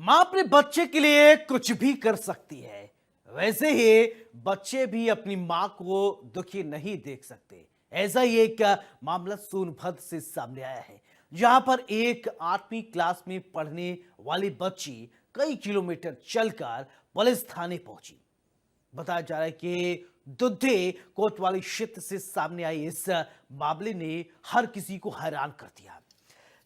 मां अपने बच्चे के लिए कुछ भी कर सकती है। वैसे ही बच्चे भी अपनी मां को दुखी नहीं देख सकते। ऐसा ही एक मामला सोनभद्र से सामने आया है, जहां पर एक 8वीं क्लास में पढ़ने वाली बच्ची कई किलोमीटर चलकर पुलिस थाने पहुंची। बताया जा रहा है कि दुद्धे कोतवाली क्षेत्र से सामने आई इस मामले ने हर किसी को हैरान कर दिया।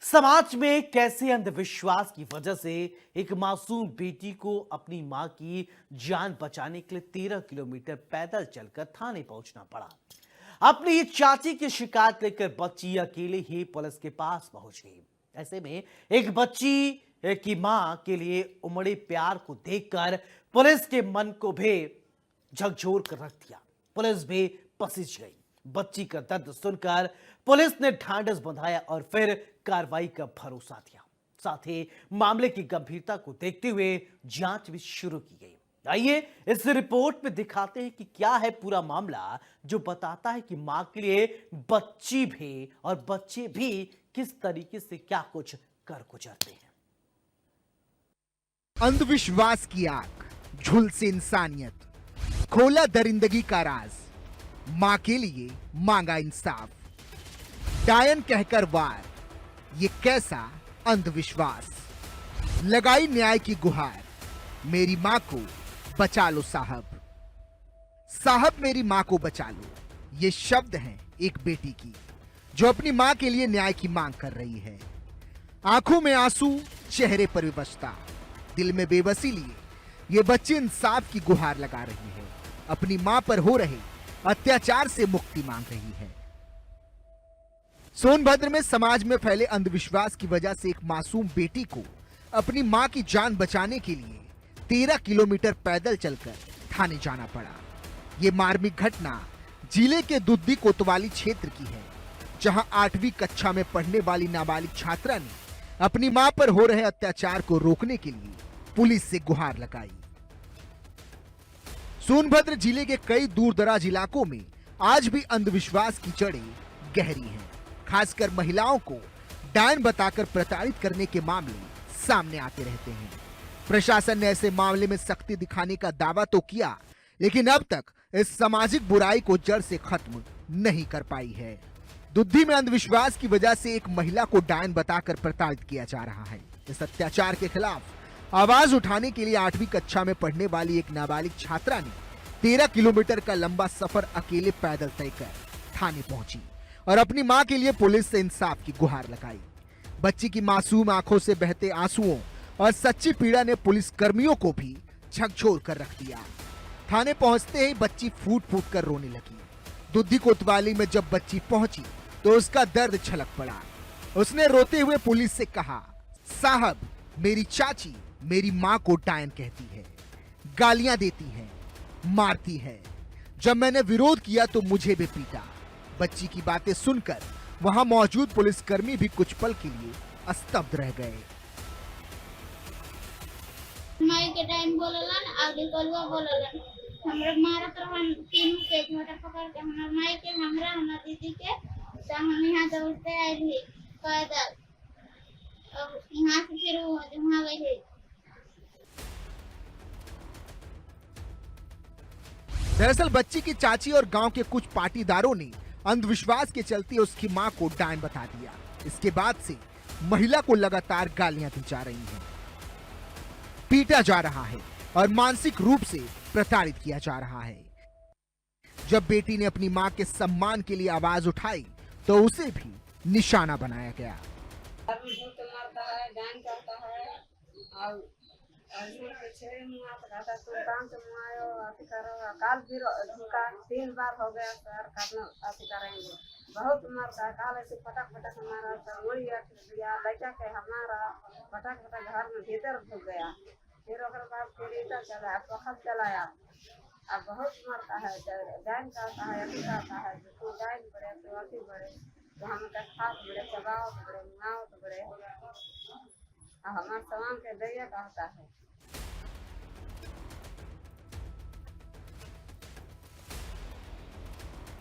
समाज में कैसे अंधविश्वास की वजह से एक मासूम बेटी को अपनी मां की जान बचाने के लिए 13 किलोमीटर पैदल चलकर थाने पहुंचना पड़ा। अपनी ही चाची की शिकायत लेकर बच्ची अकेले ही पुलिस के पास पहुंच गई। ऐसे में एक बच्ची की मां के लिए उमड़े प्यार को देखकर पुलिस के मन को भी झकझोर कर रख दिया। पुलिस भी पसीज गई। बच्ची का दर्द सुनकर पुलिस ने ढांढस बंधाया और फिर कार्रवाई का भरोसा दिया। साथ ही मामले की गंभीरता को देखते हुए जांच भी शुरू की गई। आइए इस रिपोर्ट में दिखाते हैं कि क्या है पूरा मामला, जो बताता है कि मां के लिए बच्ची भी और बच्चे भी किस तरीके से क्या कुछ कर गुजरते हैं। अंधविश्वास की आग, झुलसे इंसानियत, खोला दरिंदगी का राज, मां के लिए मांगा इंसाफ, डायन कहकर वार, ये कैसा अंधविश्वास। लगाई न्याय की गुहार, मेरी मां को बचा लो साहब, साहब मेरी मां को बचा लो। ये शब्द हैं एक बेटी की, जो अपनी मां के लिए न्याय की मांग कर रही है। आंखों में आंसू, चेहरे पर विवशता, दिल में बेबसी लिए ये बच्ची इंसाफ की गुहार लगा रही है। अपनी मां पर हो रहे अत्याचार से मुक्ति मांग रही है। सोनभद्र में समाज में फैले अंधविश्वास की वजह से एक मासूम बेटी को अपनी मां की जान बचाने के लिए 13 किलोमीटर पैदल चलकर थाने जाना पड़ा। ये मार्मिक घटना जिले के दुद्दी कोतवाली क्षेत्र की है, जहां 8वीं कक्षा में पढ़ने वाली नाबालिग छात्रा ने अपनी मां पर हो रहे अत्याचार को रोकने के लिए पुलिस से गुहार लगाई। सोनभद्र जिले के कई दूर-दराज इलाकों में आज भी अंधविश्वास की जड़ें गहरी हैं। खासकर महिलाओं को डायन बताकर प्रताड़ित करने के मामले सामने आते रहते हैं। प्रशासन ने ऐसे मामले में सख्ती दिखाने का दावा तो किया, लेकिन अब तक इस सामाजिक बुराई को जड़ से खत्म नहीं कर पाई है। दुद्दी में अंधविश्वास की वजह से एक महिला को डायन बताकर प्रताड़ित किया जा रहा है। इस अत्याचार के खिलाफ आवाज उठाने के लिए 8वीं कक्षा में पढ़ने वाली एक नाबालिग छात्रा ने 13 किलोमीटर का लंबा सफर अकेले पैदल तय कर थाने पहुंची और अपनी मां के लिए पुलिस से इंसाफ की गुहार लगाई। बच्ची की मासूम आंखों से बहते आंसुओं और सच्ची पीड़ा ने पुलिस कर्मियों को भी झकझोर कर रख दिया। थाने पहुंचते ही बच्ची फूट फूट कर रोने लगी। दुद्दी कोतवाली में जब बच्ची पहुंची तो उसका दर्द छलक पड़ा। उसने रोते हुए पुलिस से कहा, साहब मेरी चाची मेरी मां को डायन कहती है, गालियां देती है, मारती है। जब मैंने विरोध किया तो मुझे भी पीटा। बच्ची की बातें सुनकर वहां मौजूद पुलिसकर्मी भी कुछ पल के लिए स्तब्ध रह गए। माई के टाइम बोललन आगे कलवा बोललन हमरा मारत रहन तीनों के झोटा पकड़ के हमरा माई के हमरा दीदी के तो हम यहाँ दौड़ते आए भी पैदल। अब यहाँ से फिर वहाँ गए। दरअसल बच्ची की चाची और गांव के कुछ पाटीदारों ने अंधविश्वास के चलते उसकी मां को डायन बता दिया। इसके बाद से महिला को लगातार गालियां दी जा रही हैं, पीटा जा रहा है और मानसिक रूप से प्रताड़ित किया जा रहा है। जब बेटी ने अपनी मां के सम्मान के लिए आवाज उठाई तो उसे भी निशाना बनाया गया। काल फिर झुका 3 बार हो गया सर, काटना करेंगे बहुत मारता है। काल ऐसे फटक फटक हमारा मुड़ी दिया लड़का के हमारा फटक फटक घर में भीतर घुस गया। फिर बाद फिर ईटा चलाया, पखल चलाया। अब बहुत मारता है, डायन करता है, अति करता है। तो डायन बड़े तो अति बड़े तो हम हाथ बड़े चबाओ तो बड़े मुआओ तो बड़े हमारे सामान के दैया कहता है।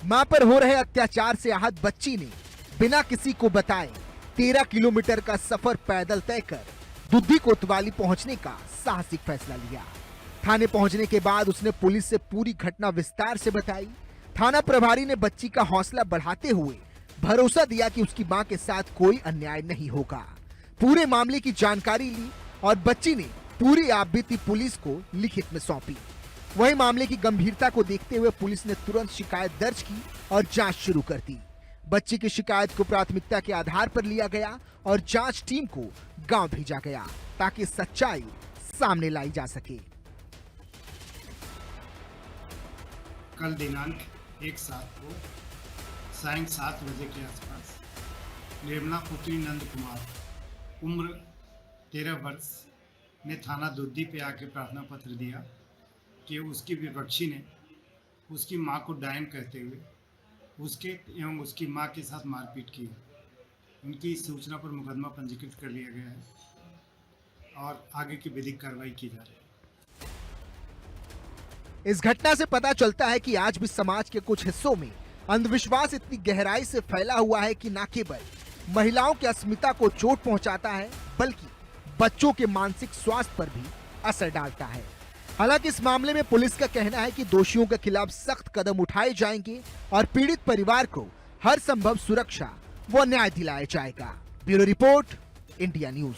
मां पर हो रहे अत्याचार से आहत बच्ची ने बिना किसी को बताए 13 किलोमीटर का सफर पैदल तय कर दुद्धी कोतवाली पहुंचने का साहसिक फैसला लिया। थाने पहुंचने के बाद उसने पुलिस से पूरी घटना विस्तार से बताई। थाना प्रभारी ने बच्ची का हौसला बढ़ाते हुए भरोसा दिया कि उसकी मां के साथ कोई अन्याय नहीं होगा। पूरे मामले की जानकारी ली और बच्ची ने पूरी आपबीती पुलिस को लिखित में सौंपी। वहीं मामले की गंभीरता को देखते हुए पुलिस ने तुरंत शिकायत दर्ज की और जांच शुरू कर दी। बच्ची की शिकायत को प्राथमिकता के आधार पर लिया गया और जांच टीम को गांव भेजा गया ताकि सच्चाई सामने लाई जा सके। कल दिनांक 1/7 को सायं 7 बजे के आसपास निर्मला पुत्री नंद कुमार उम्र 13 वर्ष ने थाना दुद्धी पे आके प्रार्थना पत्र दिया कि उसकी विपक्षी ने उसकी मां को डायन कहते हुए उसके एवं उसकी मां के साथ मारपीट की। उनकी इस सूचना पर मुकदमा पंजीकृत कर लिया गया है और आगे की विधिक कार्रवाई की जा रही है। इस घटना से पता चलता है कि आज भी समाज के कुछ हिस्सों में अंधविश्वास इतनी गहराई से फैला हुआ है कि न केवल महिलाओं की अस्मिता को चोट पहुंचाता है बल्कि बच्चों के मानसिक स्वास्थ्य पर भी असर डालता है। हालांकि इस मामले में पुलिस का कहना है कि दोषियों के खिलाफ सख्त कदम उठाए जाएंगे और पीड़ित परिवार को हर संभव सुरक्षा व न्याय दिलाया जाएगा। Bureau report, India news.